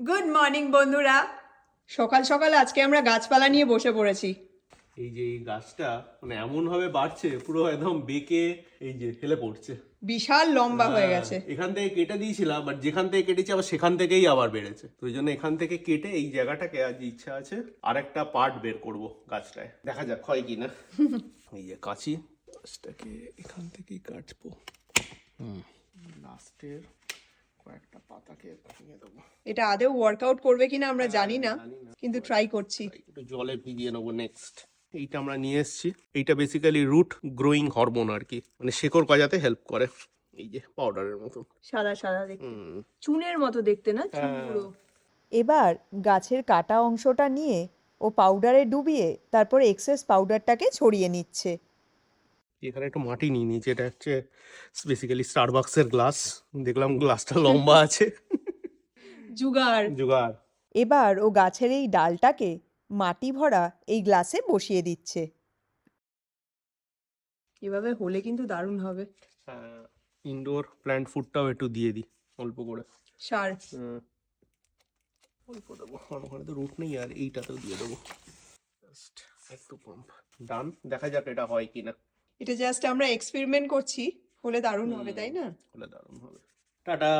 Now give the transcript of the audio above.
Good morning বন্ধুরা। সকাল সকাল আজকে আমরা গাছপালা নিয়ে বসে পড়েছি। এই যে এই গাছটা মানে এমন ভাবে বাড়ছে পুরো একদম বেঁকে এই যে হেলে পড়ছে, বিশাল লম্বা হয়ে গেছে। এখান থেকে কেটে দিয়েছিলাম, বাট যেখান থেকে কেটেছি আবার সেখান থেকেই আবার বেড়েছে। তো ওই জন্য এখান থেকে কেটে এই জায়গাটাকে আজ ইচ্ছা আছে আরেকটা পার্ট বের করব গাছটায়, দেখা যাক হয় কিনা। এই যে কাঁচি, গাছটাকে এখান থেকেই কাটবো। লাস্টের কয়েকটা পাতাকে ভেঙে দেবো। এটা আদেও ওয়ার্কআউট করবে কিনা আমরা জানি না, কিন্তু ট্রাই করছি। একটু জলে ভিজিয়ে নেবো। নেক্সট এইটা আমরা নিয়ে এসেছি, এইটা বেসিক্যালি রুট গ্রোয়িং হরমোন আর কি, মানে শিকড় গজাতে হেল্প করে। এই যে পাউডারের মতো সাদা সাদা দেখতে, চুনের মতো দেখতে না? চুনগুলো। এবার গাছের কাটা অংশটা নিয়ে ও পাউডারে ডুবিয়ে তারপর এক্সেস পাউডারটাকে ছড়িয়ে নিচ্ছে। এখানে একটু মাটি নিয়ে নিয়েছি, এটা হচ্ছে বেসিক্যালি স্টারবাক্সের গ্লাস। দেখলাম গ্লাসটা লম্বা আছে, জুগার। জোগাড়। এবার ও গাছের এই ডালটাকে মাটি ভরা এই গ্লাসে বসিয়ে দিচ্ছে। এভাবে হলে কিন্তু দারুণ হবে। ইনডোর প্ল্যান্ট ফুডটাও একটু দিয়ে দিই অল্প করে। সার। অল্প দেবো, কারণ ওখানে তো রুট নেই। আর এইটাতেও দিয়ে দেবো, জাস্ট একটু পাম্প। ডান, দেখা যাক এটা হয় কিনা। এটা জাস্ট আমরা এক্সপেরিমেন্ট করছি, হলে দারুণ হবে, তাই না? হলে দারুণ হবে। টাটা।